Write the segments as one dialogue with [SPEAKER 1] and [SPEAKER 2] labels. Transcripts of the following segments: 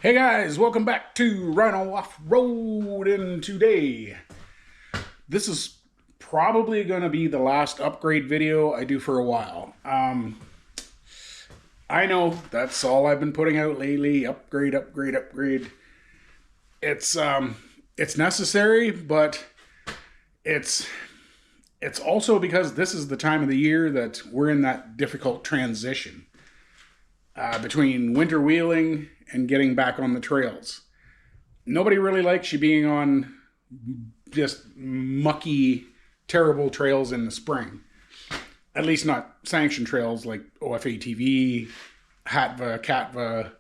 [SPEAKER 1] Hey guys, welcome back to Rhino Off-Road, and today this is probably going to be the last upgrade video I do for a while. I know that's all I've been putting out lately, upgrade. It's necessary, but it's also because this is the time of the year that we're in that difficult transition between winter wheeling and getting back on the trails. Nobody really likes you being on just mucky, terrible trails in the spring. At least not sanctioned trails like OFATV, HATVA, CATVA,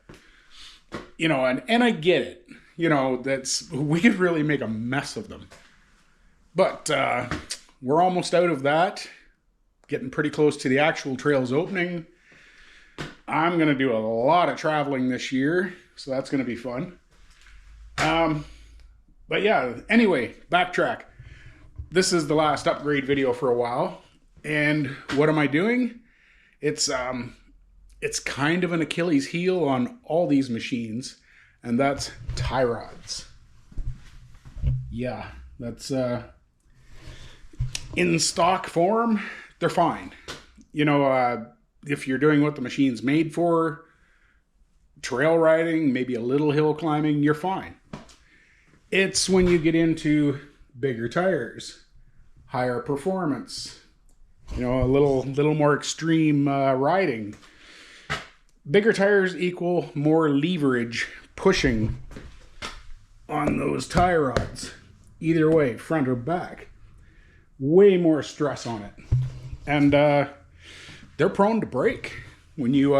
[SPEAKER 1] and I get it. We could really make a mess of them. But we're almost out of that. Getting pretty close to the actual trails opening. I'm going to do a lot of traveling this year, so that's going to be fun. But yeah, anyway, backtrack. This is the last upgrade video for a while. And what am I doing? It's kind of an Achilles heel on all these machines, and that's tie rods. Yeah, that's in stock form, they're fine. If you're doing what the machine's made for, trail riding, maybe a little hill climbing, you're fine. It's when you get into bigger tires, higher performance, a little more extreme riding. Bigger tires equal more leverage pushing on those tie rods. Either way, front or back. Way more stress on it. And they're prone to break when you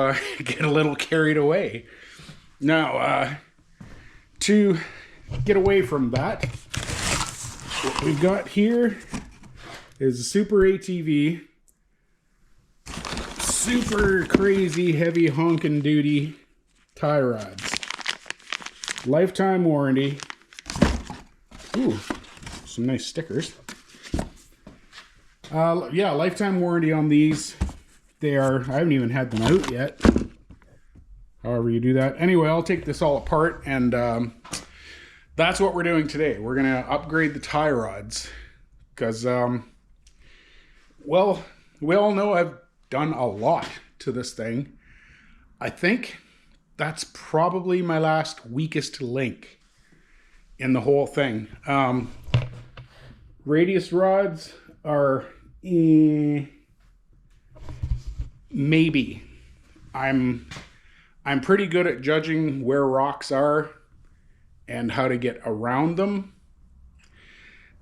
[SPEAKER 1] get a little carried away. Now, to get away from that, what we've got here is a SUPERATV, super crazy heavy honkin' duty tie rods. Lifetime warranty. Ooh, some nice stickers. Yeah, lifetime warranty on these. I haven't even had them out yet. However you do that. Anyway, I'll take this all apart, and that's what we're doing today. We're going to upgrade the tie rods. Because, well, we all know I've done a lot to this thing. I think that's probably my last weakest link in the whole thing. Radius rods are... maybe. I'm pretty good at judging where rocks are and how to get around them.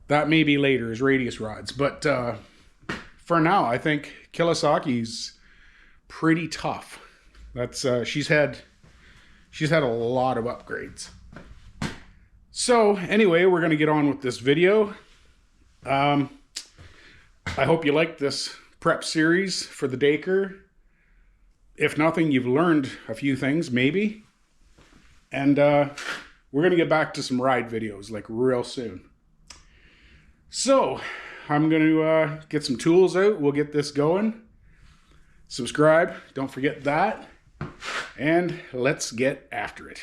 [SPEAKER 1] That may be later as radius rods, but for now I think Kawasaki's pretty tough. That's she's had a lot of upgrades. So anyway, we're going to get on with this video. I hope you like this prep series for the Dacre. If nothing, you've learned a few things, maybe. And we're going to get back to some ride videos, like, real soon. So, I'm going to get some tools out. We'll get this going. Subscribe. Don't forget that. And let's get after it.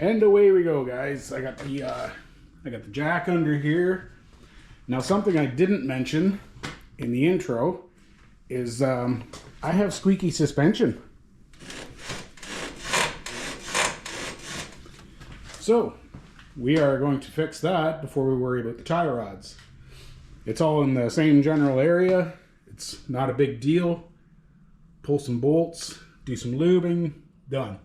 [SPEAKER 1] And away we go, guys. I got the jack under here. Now, something I didn't mention in the intro is I have squeaky suspension. So we are going to fix that before we worry about the tie rods. It's all in the same general area. It's not a big deal. Pull some bolts, do some lubing, done.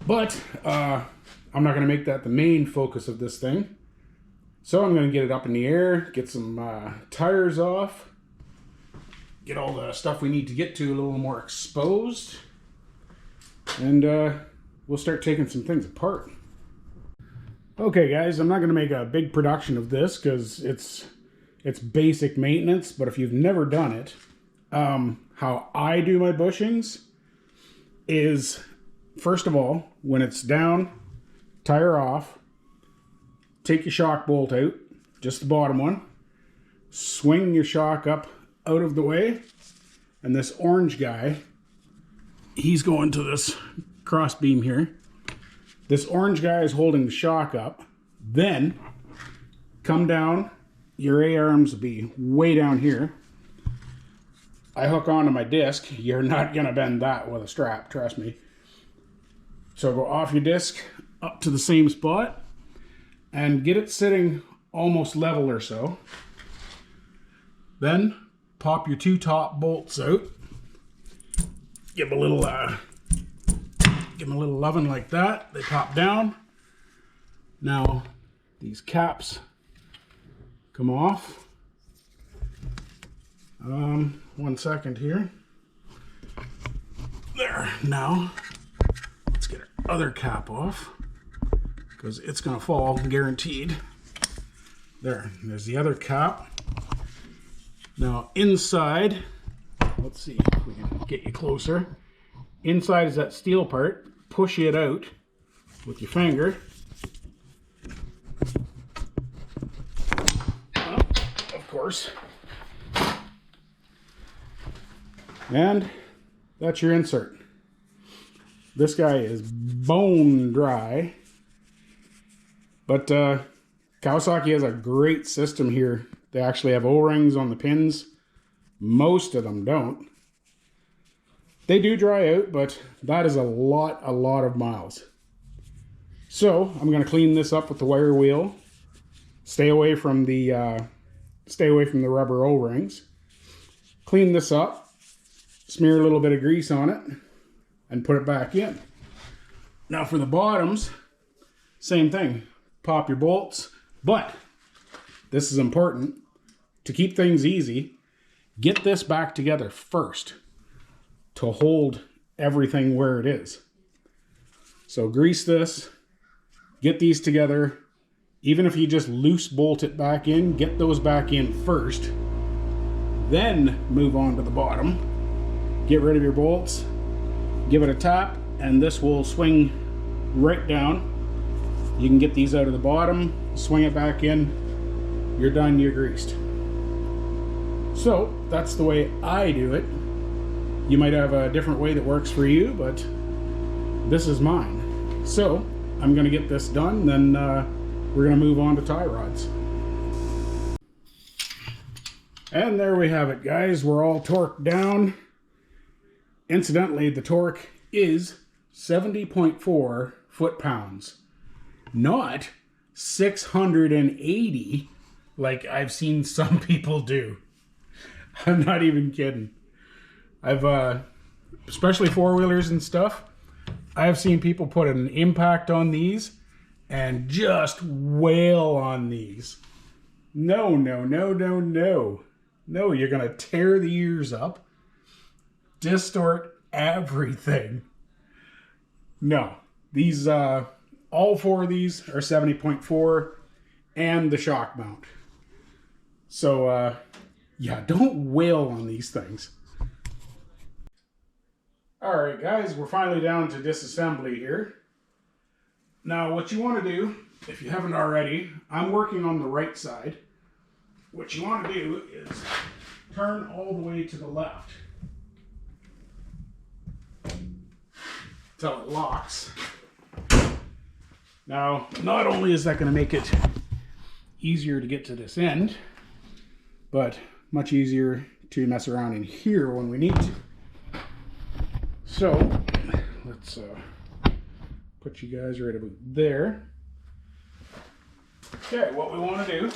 [SPEAKER 1] But I'm not going to make that the main focus of this thing. So I'm going to get it up in the air, get some tires off, get all the stuff we need to get to a little more exposed, and we'll start taking some things apart. Okay guys, I'm not going to make a big production of this because it's basic maintenance, but if you've never done it, how I do my bushings is, first of all, when it's down, tire off, take your shock bolt out, just the bottom one, swing your shock up out of the way, and this orange guy, he's going to this cross beam here. This orange guy is holding the shock up. Then come down, your A-arms will be way down here. I hook onto my disc. You're not gonna bend that with a strap, trust me. So go off your disc up to the same spot and get it sitting almost level or so. Then pop your two top bolts out. Give them a little loving like that. They pop down. Now these caps come off. 1 second here. There. Now let's get our other cap off because it's gonna fall, guaranteed. There's the other cap. Now inside, let's see if we can get you closer. Inside is that steel part. Push it out with your finger. Well, of course. And that's your insert. This guy is bone dry. But Kawasaki has a great system here. They actually have O-rings on the pins. Most of them don't. They do dry out, but that is a lot of miles. So I'm going to clean this up with the wire wheel. Stay away from the rubber O-rings. Clean this up. Smear a little bit of grease on it and put it back in. Now for the bottoms, same thing. Pop your bolts, but this is important. To keep things easy, get this back together first to hold everything where it is. So grease this, get these together. Even if you just loose bolt it back in, get those back in first, then move on to the bottom. Get rid of your bolts, give it a tap, and this will swing right down. You can get these out of the bottom, swing it back in, you're done, you're greased. So that's the way I do it. You might have a different way that works for you, but this is mine. So I'm gonna get this done, then we're gonna move on to tie rods. And there we have it, guys. We're all torqued down. Incidentally, the torque is 70.4 foot-pounds, not 680 like I've seen some people do. I'm not even kidding. I've, especially four-wheelers and stuff, I've seen people put an impact on these and just wail on these. No, no, no, no, no. No, you're going to tear the ears up, distort everything. No, these, all four of these are 70.4 and the shock mount. So, yeah, don't wail on these things. Alright guys, we're finally down to disassembly here. Now what you want to do, if you haven't already, I'm working on the right side. What you want to do is turn all the way to the left until it locks. Now, not only is that going to make it easier to get to this end, but much easier to mess around in here when we need to. So, let's put you guys right about there. Okay, what we want to do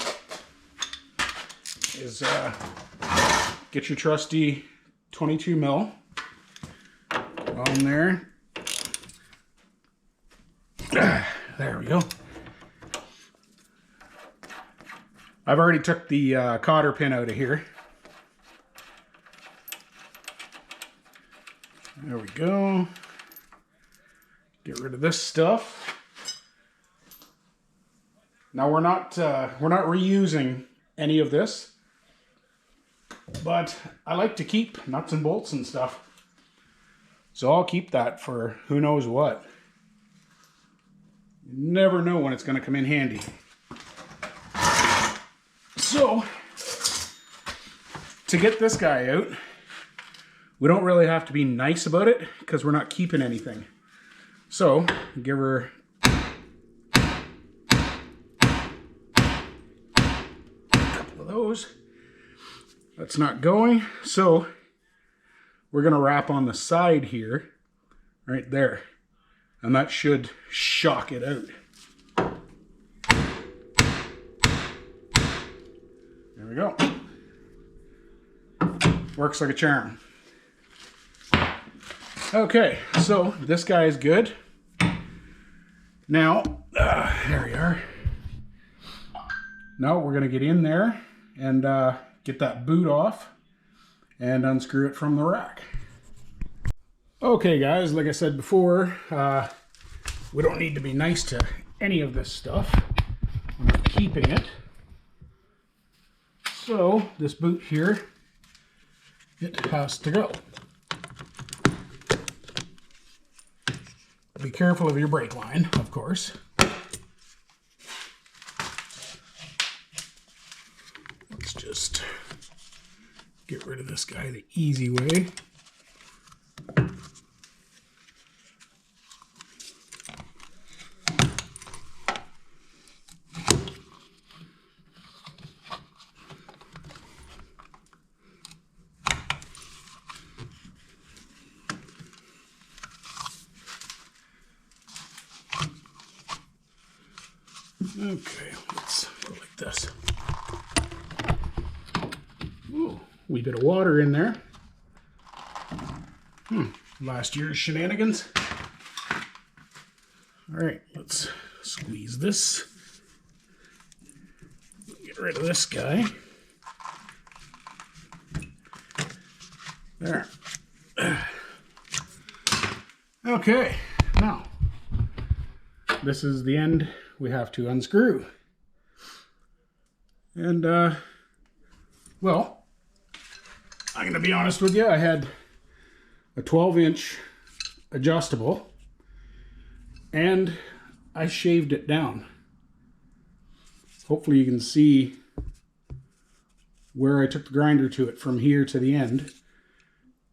[SPEAKER 1] is get your trusty 22 mil on there. There we go. I've already took the cotter pin out of here. There we go. Get rid of this stuff. Now we're not reusing any of this, but I like to keep nuts and bolts and stuff. So I'll keep that for who knows what. You never know when it's going to come in handy. So, to get this guy out, we don't really have to be nice about it because we're not keeping anything. So, give her a couple of those. That's not going. So, we're going to wrap on the side here, right there. And that should shock it out. There we go. Works like a charm. Okay, so this guy is good. Now, there we are. Now we're going to get in there and get that boot off and unscrew it from the rack. Okay guys, like I said before, we don't need to be nice to any of this stuff. I'm not keeping it. So this boot here, it has to go. Be careful of your brake line, of course. Let's just get rid of this guy the easy way. Okay, let's go like this. Ooh, wee bit of water in there. Last year's shenanigans. All right, let's squeeze this. Get rid of this guy. There. Okay, now this is the end we have to unscrew. And, well, I'm going to be honest with you, I had a 12-inch adjustable, and I shaved it down. Hopefully you can see where I took the grinder to it from here to the end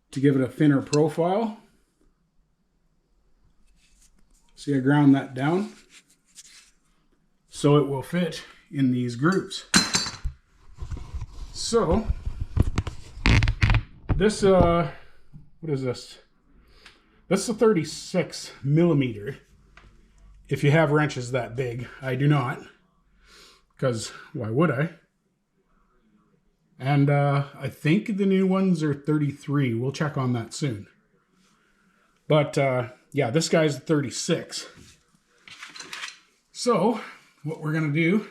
[SPEAKER 1] to give it a thinner profile. See, I ground that down so it will fit in these grooves. So this what is this? That's a 36 millimeter. If you have wrenches that big, I do not, because why would I? And I think the new ones are 33. We'll check on that soon. But yeah, this guy's 36. So what we're gonna do,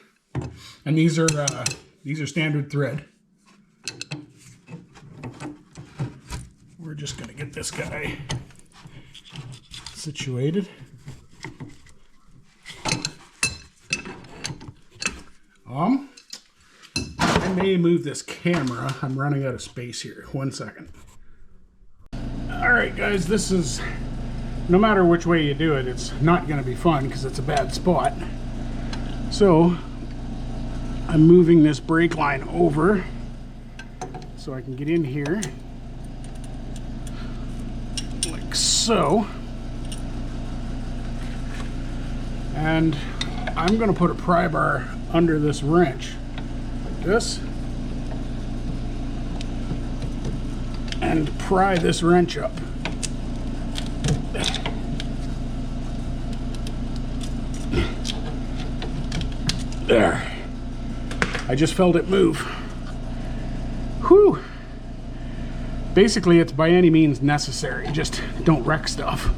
[SPEAKER 1] and these are standard thread. We're just gonna get this guy situated. I may move this camera. I'm running out of space here. 1 second. All right, guys, this is, no matter which way you do it, it's not gonna be fun because it's a bad spot. So I'm moving this brake line over so I can get in here like so. And I'm going to put a pry bar under this wrench like this and pry this wrench up. There. I just felt it move. Whew. Basically, it's by any means necessary. Just don't wreck stuff.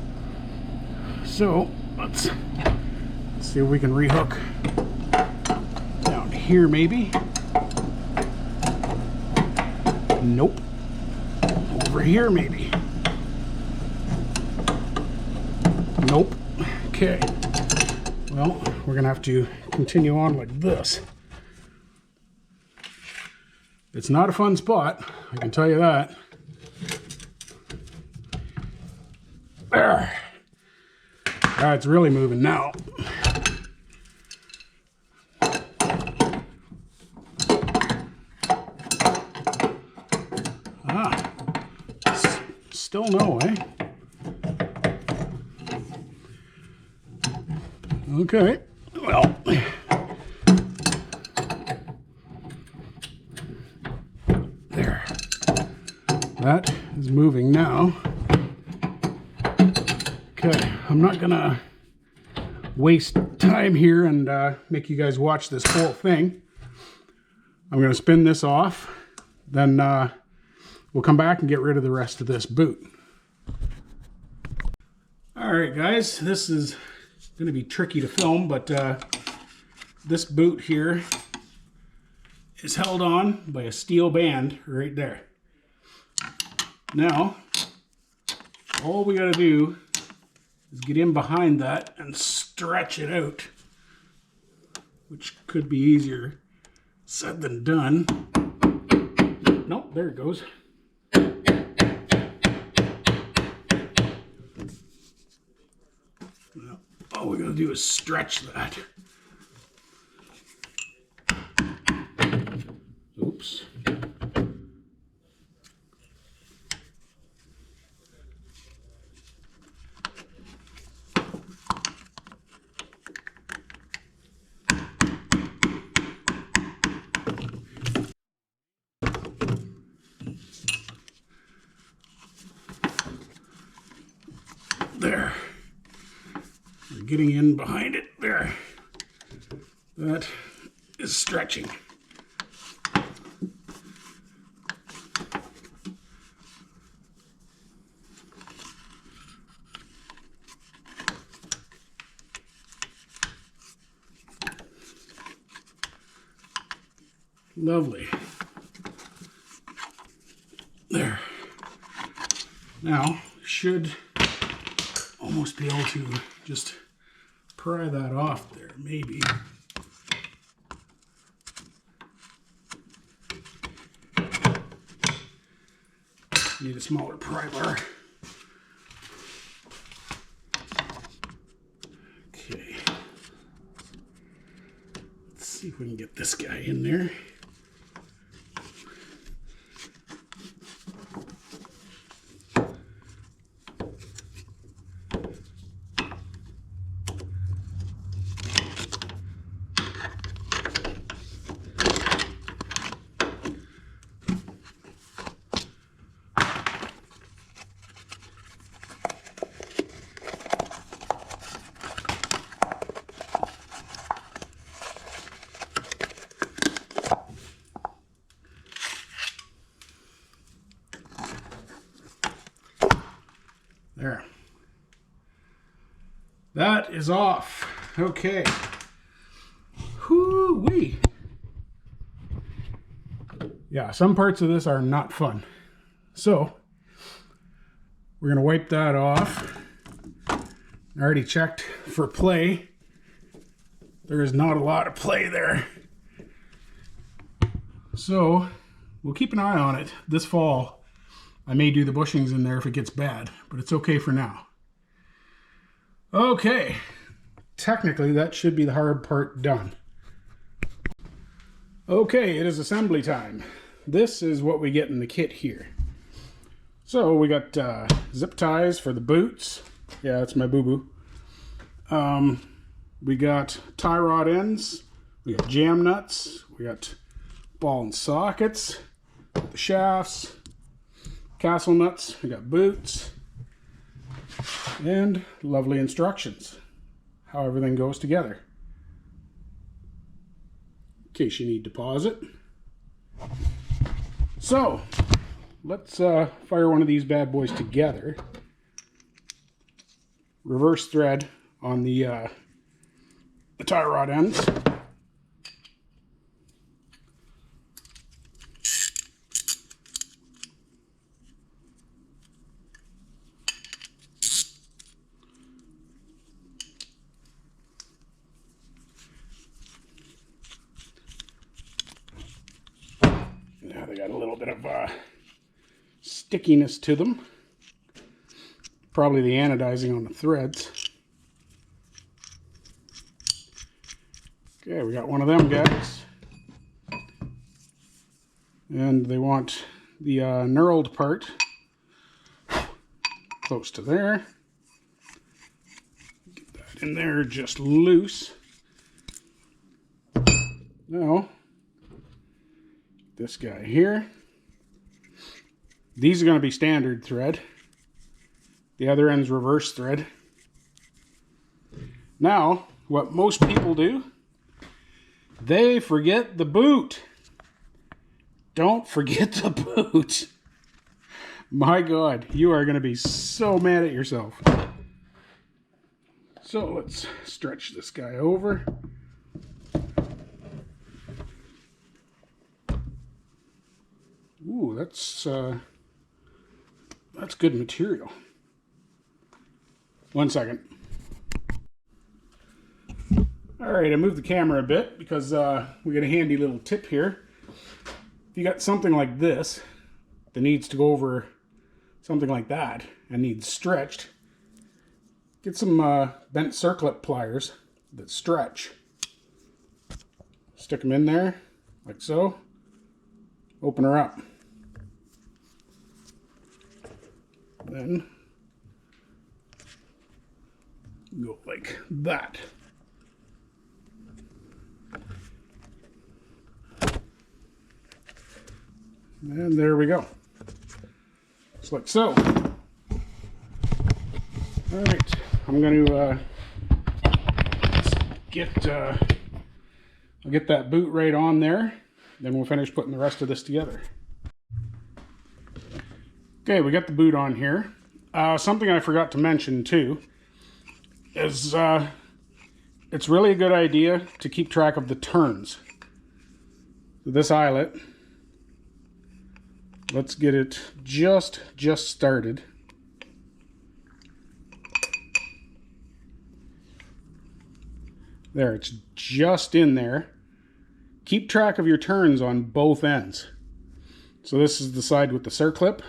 [SPEAKER 1] So, let's see if we can rehook down here, maybe. Nope. Over here, maybe. Nope. Okay, well, we're gonna have to continue on like this. It's not a fun spot, I can tell you that. There. It's really moving now. Still no, eh? Okay, well. There. That is moving now. Okay, I'm not gonna waste time here and make you guys watch this whole thing. I'm gonna spin this off, then we'll come back and get rid of the rest of this boot. All right, guys, this is going to be tricky to film, but this boot here is held on by a steel band right there. Now, all we got to do is get in behind that and stretch it out, which could be easier said than done. Nope, there it goes. All we gotta do is stretch that. Oops. There. We're getting in behind it. There. That is stretching. Lovely. There. Now, should almost be able to just pry that off there, maybe. Need a smaller pry bar. Okay. Let's see if we can get this guy in there. There. That is off. Okay. Whoo-wee. Yeah, some parts of this are not fun. So, we're going to wipe that off. I already checked for play. There is not a lot of play there. So, we'll keep an eye on it this fall. I may do the bushings in there if it gets bad, but it's okay for now. Okay, technically that should be the hard part done. Okay, it is assembly time. This is what we get in the kit here. So we got zip ties for the boots. Yeah, that's my boo-boo. We got tie rod ends. We got jam nuts. We got ball and sockets. The shafts. Castle nuts, we got boots, and lovely instructions, how everything goes together. In case you need to pause it. So, let's fire one of these bad boys together. Reverse thread on the tie rod ends. stickiness to them. Probably the anodizing on the threads. Okay, we got one of them guys. And they want the knurled part close to there. Get that in there just loose. Now, this guy here. These are going to be standard thread. The other end's reverse thread. Now, what most people do, they forget the boot. Don't forget the boot. My God, you are going to be so mad at yourself. So let's stretch this guy over. Ooh, that's good material. 1 second. All right, I moved the camera a bit because we got a handy little tip here. If you got something like this that needs to go over something like that and needs stretched, get some bent circlip pliers that stretch. Stick them in there like so. Open her up. Then go like that. And there we go. Just like so. All right, I'm going to I'll get that boot right on there. Then we'll finish putting the rest of this together. Okay, we got the boot on here. Something I forgot to mention too is it's really a good idea to keep track of the turns. This eyelet, let's get it just started. There, it's just in there. Keep track of your turns on both ends. So this is the side with the circlip.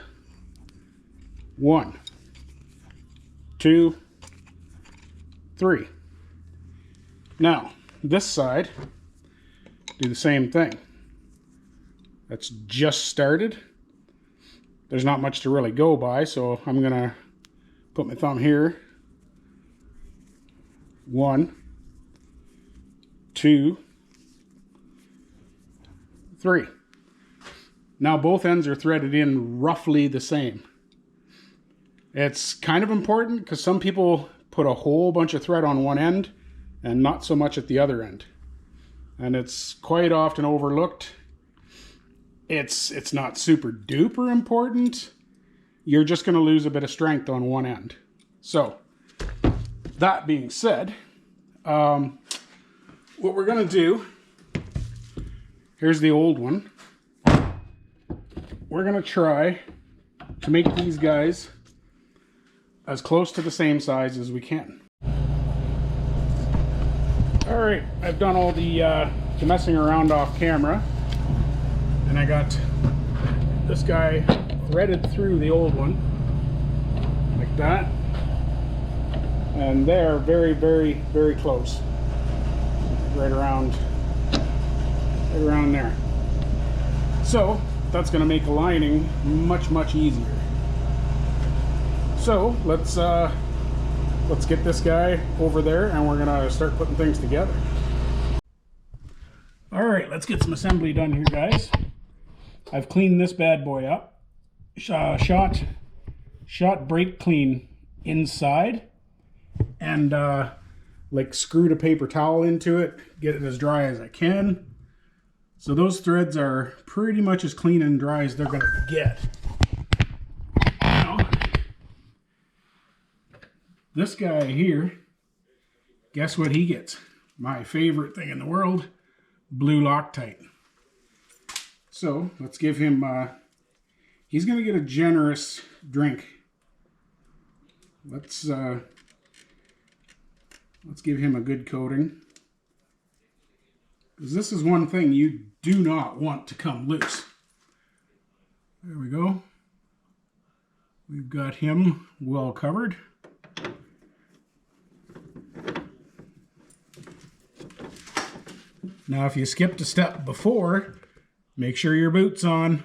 [SPEAKER 1] 1, 2, 3. Now, this side, do the same thing. That's just started. There's not much to really go by, so I'm going to put my thumb here. 1, 2, 3. Now both ends are threaded in roughly the same. It's kind of important because some people put a whole bunch of thread on one end and not so much at the other end. And it's quite often overlooked. It's not super duper important. You're just going to lose a bit of strength on one end. So, that being said, what we're going to do, here's the old one. We're going to try to make these guys as close to the same size as we can. Alright, I've done all the messing around off camera, and I got this guy threaded through the old one, like that, and they're very, very, very close, right around there. So that's going to make aligning much easier. So let's get this guy over there and we're gonna start putting things together. All right, let's get some assembly done here, guys. I've cleaned this bad boy up, shot brake clean inside, and like screwed a paper towel into it, get it as dry as I can. So those threads are pretty much as clean and dry as they're gonna get. This guy here, guess what he gets? My favorite thing in the world, blue Loctite. So let's give him, he's going to get a generous drink. Let's give him a good coating. Because this is one thing you do not want to come loose. There we go. We've got him well covered. Now, if you skipped a step before, make sure your boot's on.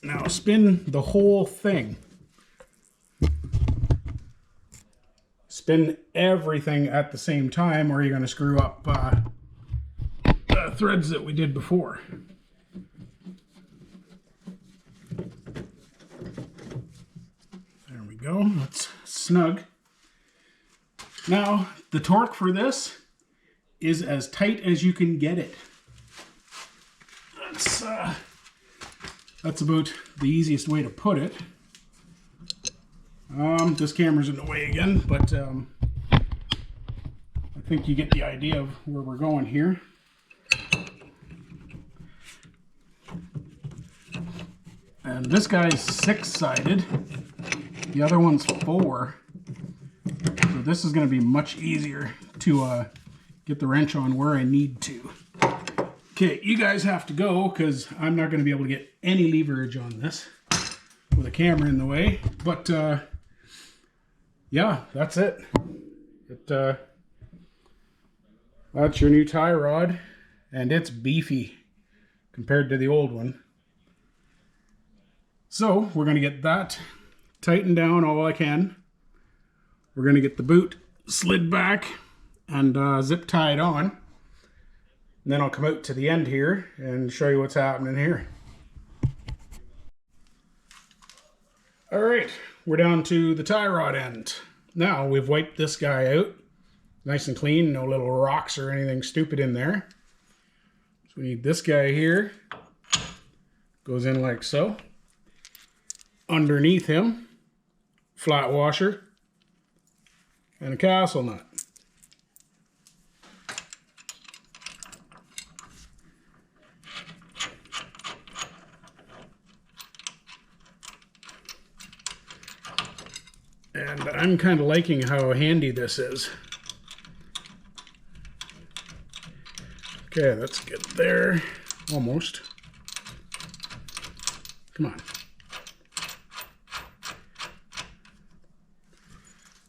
[SPEAKER 1] Now spin the whole thing. Spin everything at the same time or you're going to screw up the threads that we did before. There we go. That's snug. Now, the torque for this is as tight as you can get it. That's about the easiest way to put it. This camera's in the way again, but I think you get the idea of where we're going here. And this guy's 6-sided. The other one's 4. So this is going to be much easier to get the wrench on where I need to. Okay, you guys have to go because I'm not going to be able to get any leverage on this with a camera in the way. But yeah, that's it. That's your new tie rod, and it's beefy compared to the old one. So we're going to get that tightened down all I can. We're going to get the boot slid back and zip tied on. And then I'll come out to the end here and show you what's happening here. All right, we're down to the tie rod end. Now we've wiped this guy out, nice and clean, no little rocks or anything stupid in there. So we need this guy here, goes in like so. Underneath him, flat washer and a castle nut. And I'm kind of liking how handy this is. Okay, that's good there. Almost. Come on.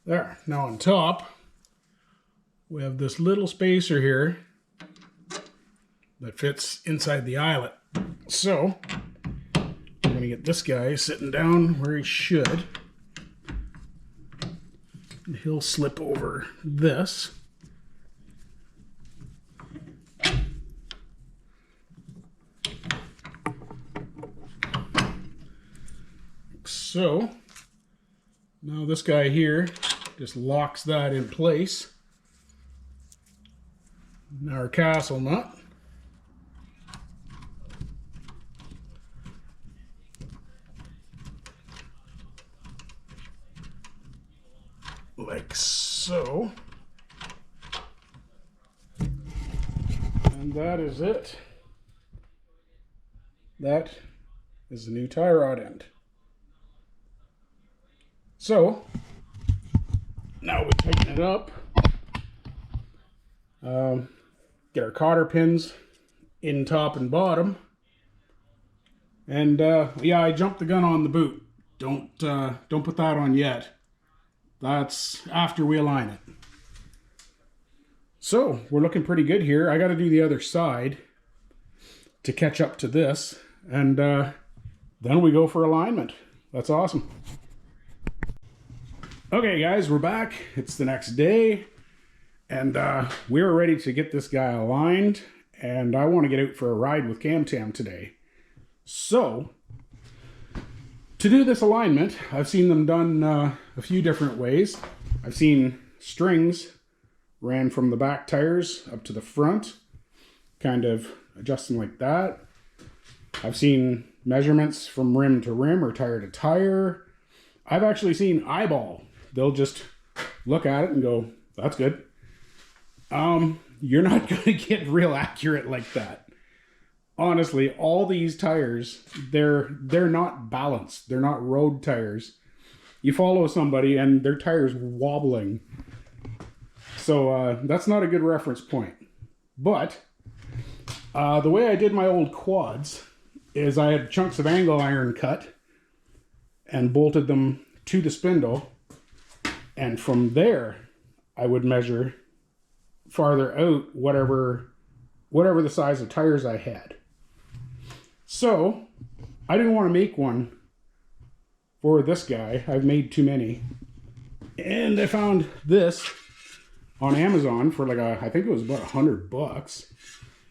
[SPEAKER 1] There. Now on top, we have this little spacer here that fits inside the eyelet. So, I'm going to get this guy sitting down where he should. And he'll slip over this. So, now this guy here just locks that in place. Now our castle nut. Like so. And that is it. That is the new tie rod end. So, now we tighten it up. Get our cotter pins in top and bottom. And yeah, I jumped the gun on the boot. Don't put that on yet. That's after we align it. So, we're looking pretty good here. I got to do the other side to catch up to this. And then we go for alignment. That's awesome. Okay, guys, we're back. It's the next day. And we're ready to get this guy aligned. And I want to get out for a ride with Cam Tam today. So, to do this alignment, I've seen them done a few different ways. I've seen strings ran from the back tires up to the front, kind of adjusting like that. I've seen measurements from rim to rim or tire to tire. I've actually seen eyeball. They'll just look at it and go, that's good. You're not going to get real accurate like that. Honestly, all these tires, they're not balanced. They're not road tires. You follow somebody and their tire's wobbling. So that's not a good reference point. But The way I did my old quads is I had chunks of angle iron cut and bolted them to the spindle, and from there I would measure farther out whatever the size of tires I had. So I didn't want to make one for this guy. I've made too many, and I found this on Amazon for like I think it was about $100.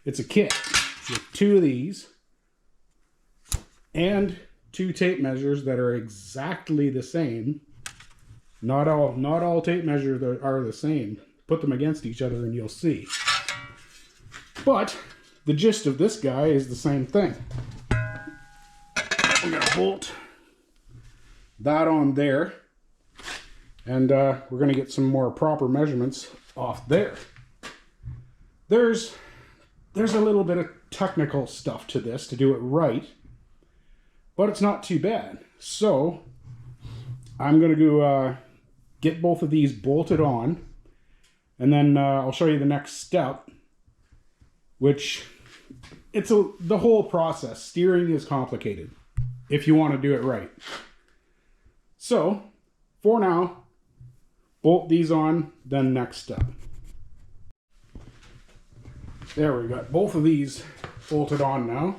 [SPEAKER 1] It's a kit with 2 of these and 2 tape measures that are exactly the same. Not all tape measures are the same. Put them against each other and you'll see. But the gist of this guy is the same thing. We're gonna bolt that on there, and we're gonna get some more proper measurements off there. There's a little bit of technical stuff to this to do it right, but it's not too bad. So I'm gonna go get both of these bolted on, and then I'll show you the next step, which the whole process. Steering is complicated if you want to do it right. So for now, bolt these on, then next step. There, we got both of these bolted on now.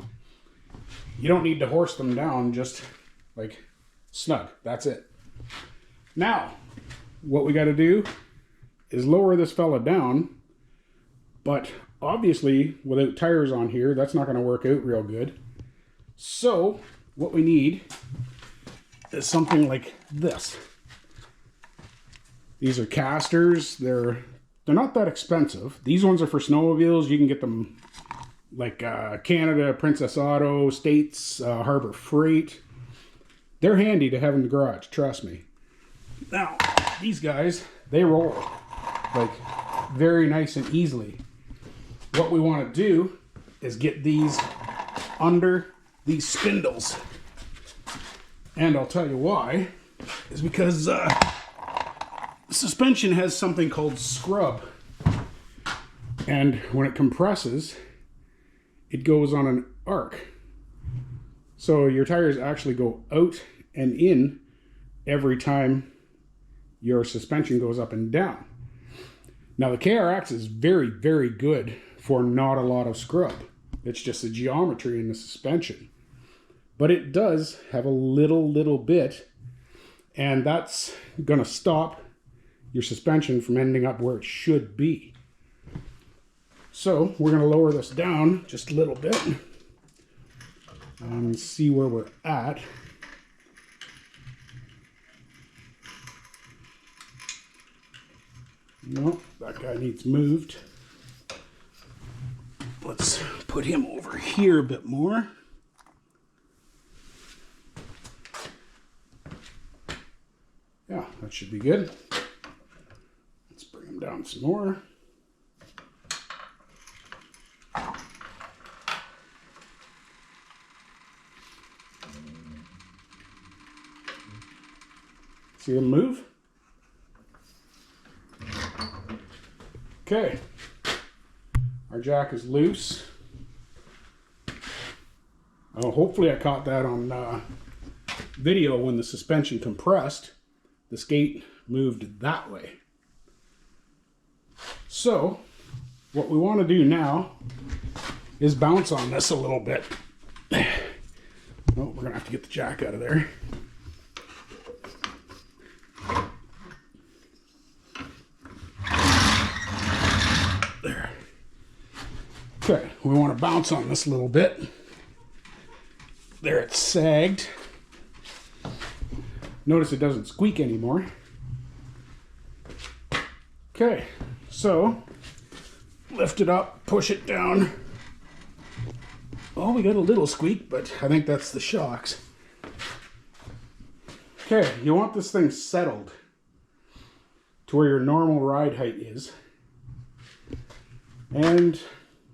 [SPEAKER 1] You don't need to horse them down, just like snug. That's it. Now, what we got to do is lower this fella down, but obviously without tires on here, that's not going to work out real good. So what we need is something like this. These are casters. They're not that expensive. These ones are for snowmobiles. You can get them like Canada, Princess Auto, States, Harbor Freight. They're handy to have in the garage, trust me. Now, these guys, they roll like very nice and easily. What we want to do is get these under these spindles. And I'll tell you why, is because the suspension has something called scrub. And when it compresses, it goes on an arc. So your tires actually go out and in every time your suspension goes up and down. Now the KRX is very, very good for not a lot of scrub. It's just the geometry in the suspension. But it does have a little bit, and that's gonna stop your suspension from ending up where it should be. So we're gonna lower this down just a little bit and see where we're at. Nope, that guy needs moved. Let's put him over here a bit more. Yeah, that should be good. Let's bring him down some more. See him move? Okay. Our jack is loose. Oh, hopefully I caught that on video when the suspension compressed. The skate moved that way. So, what we want to do now is bounce on this a little bit. Oh, we're going to have to get the jack out of there. There. Okay, we want to bounce on this a little bit. There, it's sagged. Notice it doesn't squeak anymore. Okay, so lift it up, push it down. Oh, we got a little squeak, but I think that's the shocks. Okay, you want this thing settled to where your normal ride height is. And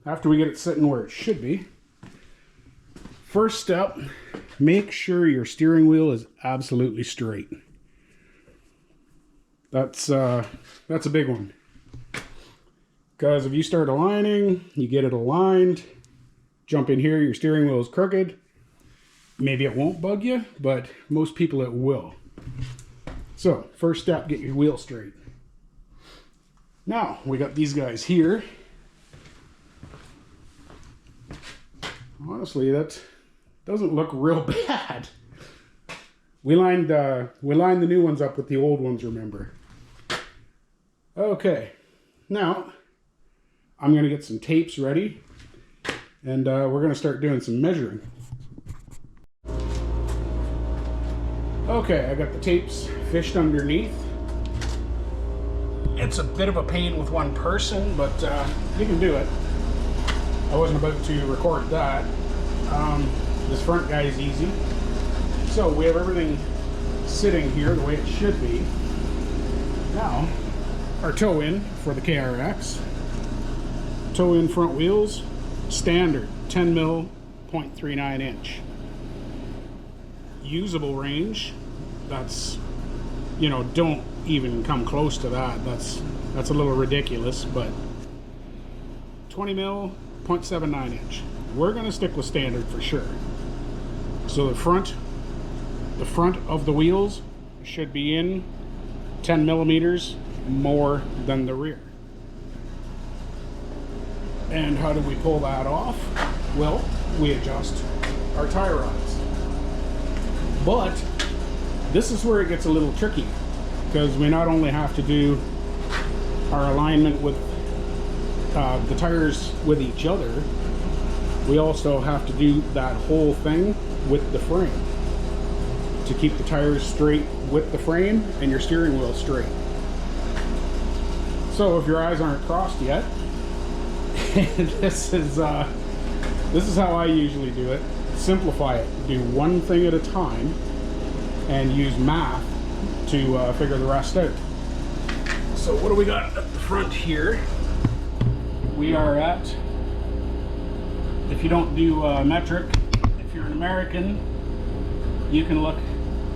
[SPEAKER 1] after we get it sitting where it should be, first step, make sure your steering wheel is absolutely straight. That's a big one. Because if you start aligning, you get it aligned, jump in here, your steering wheel is crooked. Maybe it won't bug you, but most people it will. So, first step, get your wheel straight. Now, we got these guys here. Honestly, that doesn't look real bad. We lined the new ones up with the old ones, remember? Okay, now I'm going to get some tapes ready, and we're going to start doing some measuring. Okay, I got the tapes fished underneath. It's a bit of a pain with one person, but you can do it. I wasn't about to record that. This front guy is easy. So we have everything sitting here the way it should be. Now, our toe in for the KRX. Toe in front wheels, standard 10 mil, 0.39 inch. Usable range, that's, you know, don't even come close to that. That's a little ridiculous, but 20 mil, 0.79 inch. We're going to stick with standard for sure. So the front of the wheels should be in 10 millimeters more than the rear. And how do we pull that off? Well, we adjust our tie rods. But this is where it gets a little tricky, because we not only have to do our alignment with the tires with each other, we also have to do that whole thing with the frame to keep the tires straight with the frame and your steering wheel straight. So if your eyes aren't crossed yet, this is how I usually do it. Simplify it. Do one thing at a time and use math to figure the rest out. So what do we got at the front here? We are at, if you don't do metric, if you're an American, you can look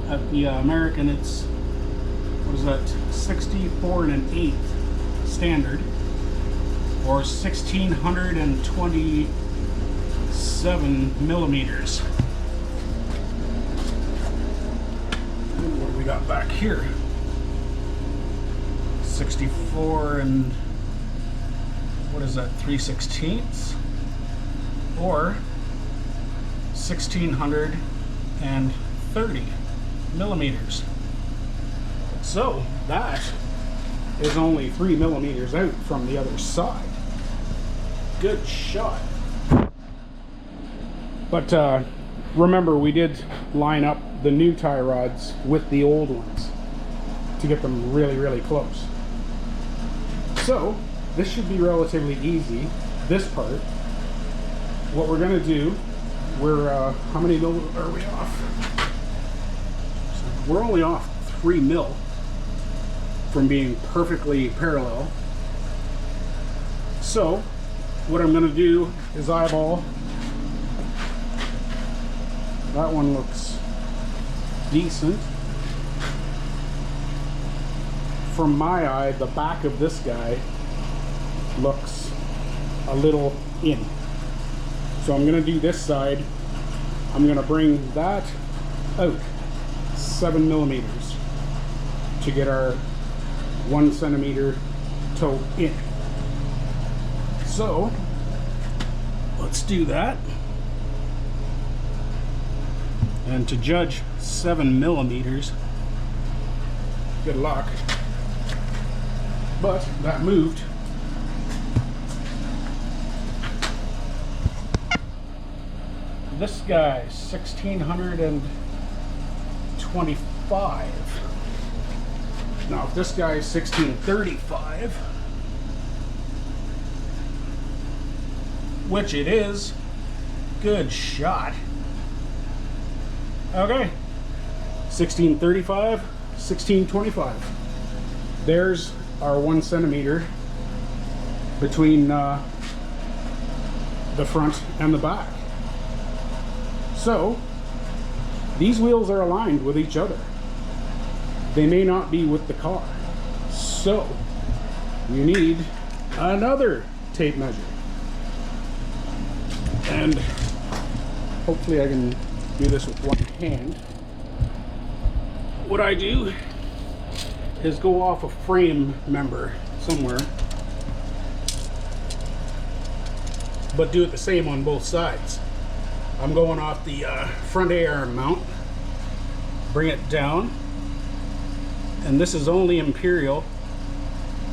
[SPEAKER 1] at the American. It's, what is that, 64 1/8 standard, or 1627 millimeters. What do we got back here? 64 and what is that, 3/16, or 1630 millimeters. So that is only 3 millimeters out from the other side. Good shot. But remember, we did line up the new tie rods with the old ones to get them really, really close. So this should be relatively easy, this part. What we're going to do, we're, how many mil are we off? We're only off 3 mil from being perfectly parallel. So what I'm going to do is eyeball. That one looks decent. From my eye, the back of this guy looks a little in. So I'm going to do this side. I'm going to bring that out 7 millimeters to get our 1 centimeter toe in. So let's do that. And to judge 7 millimeters, good luck. But that moved. This guy's 1625. Now if this guy is 1635, which it is, good shot. Okay, 1635, 1625. There's our 1 centimeter between the front and the back. So these wheels are aligned with each other. They may not be with the car. So you need another tape measure. And hopefully I can do this with one hand. What I do is go off a frame member somewhere, but do it the same on both sides. I'm going off the front A-arm mount, bring it down, and this is only Imperial.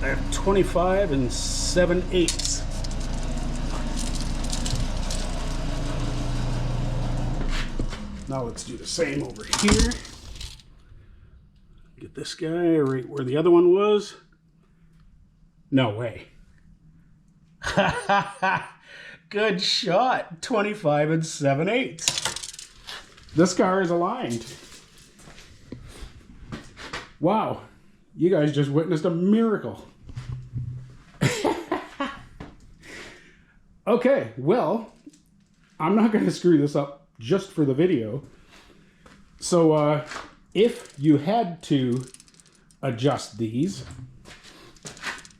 [SPEAKER 1] I have 25 7/8. Now let's do the same over here. Get this guy right where the other one was. No way. Good shot. 25 7/8. This car is aligned. Wow. You guys just witnessed a miracle. Okay, well, I'm not going to screw this up just for the video. So, if you had to adjust these,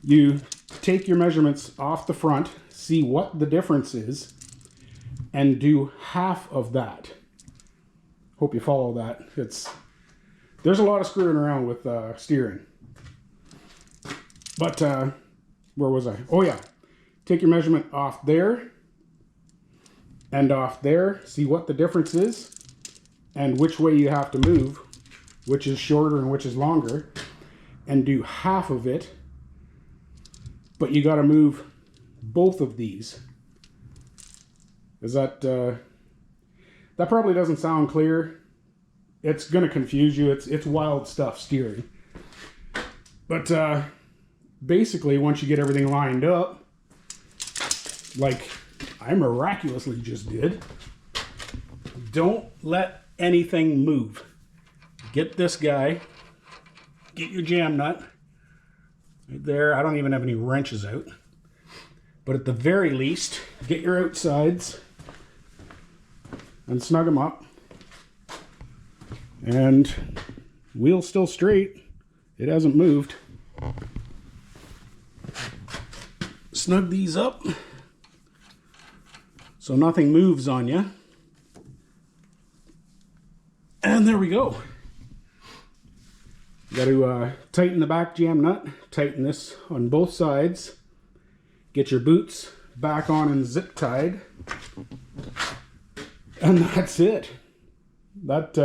[SPEAKER 1] you take your measurements off the front, see what the difference is, and do half of that. Hope you follow that. There's a lot of screwing around with steering. But, where was I? Oh yeah. Take your measurement off there and off there. See what the difference is and which way you have to move, which is shorter and which is longer, and do half of it. But you got to move both of these. Is that probably doesn't sound clear. It's going to confuse you. It's wild stuff, steering. But basically, once you get everything lined up, like I miraculously just did, don't let anything move. Get this guy, get your jam nut right there. I don't even have any wrenches out, but at the very least, get your outsides and snug them up. And wheel's still straight. It hasn't moved. Snug these up so nothing moves on you. And there we go. You got to tighten the back jam nut, tighten this on both sides, get your boots back on and zip tied, and that's it. That's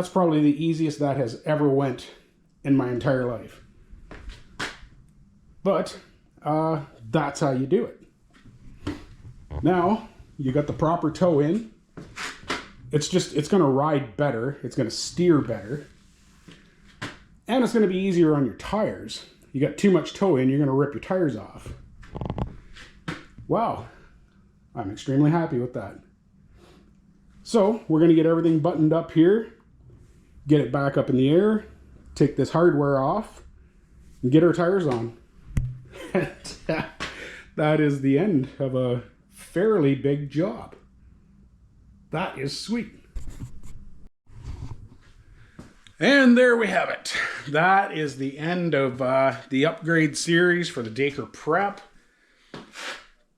[SPEAKER 1] probably the easiest that has ever went in my entire life. But that's how you do it. Now you got the proper toe in. It's going to ride better. It's going to steer better. And it's going to be easier on your tires. You got too much toe in, you're going to rip your tires off. Wow. I'm extremely happy with that. So we're going to get everything buttoned up here, get it back up in the air, take this hardware off, and get our tires on. That is the end of a fairly big job. That is sweet. And there we have it. That is the end of the upgrade series for the Dacre Prep.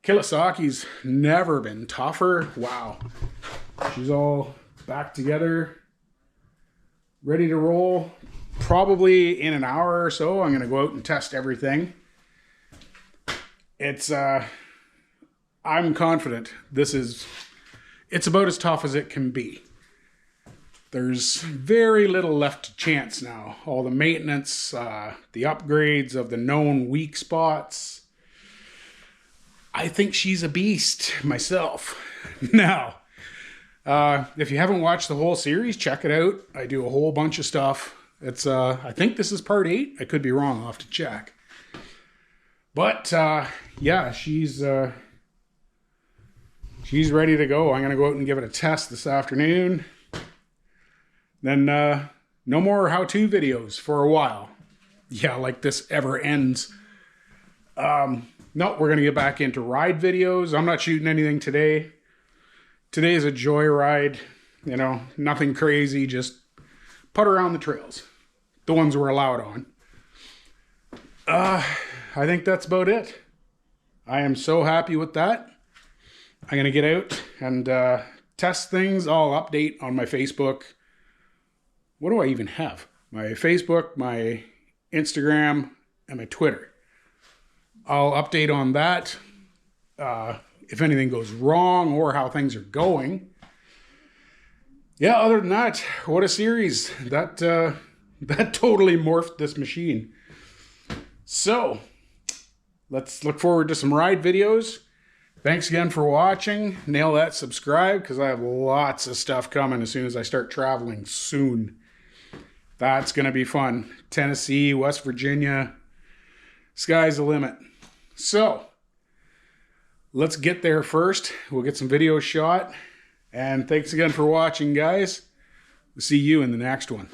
[SPEAKER 1] Kawasaki's never been tougher. Wow. She's all back together, ready to roll. Probably in an hour or so, I'm going to go out and test everything. I'm confident it's about as tough as it can be. There's very little left to chance now. All the maintenance, the upgrades of the known weak spots. I think she's a beast myself. Now, if you haven't watched the whole series, check it out. I do a whole bunch of stuff. It's I think this is part 8. I could be wrong. I'll have to check. But yeah, she's ready to go. I'm gonna go out and give it a test this afternoon. Then no more how-to videos for a while. Yeah, like this ever ends. No, we're gonna get back into ride videos. I'm not shooting anything today. Today is a joyride. You know, nothing crazy. Just putt around the trails, the ones we're allowed on. I think that's about it. I am so happy with that. I'm going to get out and test things. I'll update on my Facebook. What do I even have? My Facebook, my Instagram, and my Twitter. I'll update on that if anything goes wrong or how things are going. Yeah, other than that, what a series. That totally morphed this machine. So, let's look forward to some ride videos. Thanks again for watching. Nail that subscribe because I have lots of stuff coming as soon as I start traveling soon. That's going to be fun. Tennessee, West Virginia. Sky's the limit. So, let's get there first. We'll get some videos shot. And thanks again for watching, guys. We'll see you in the next one.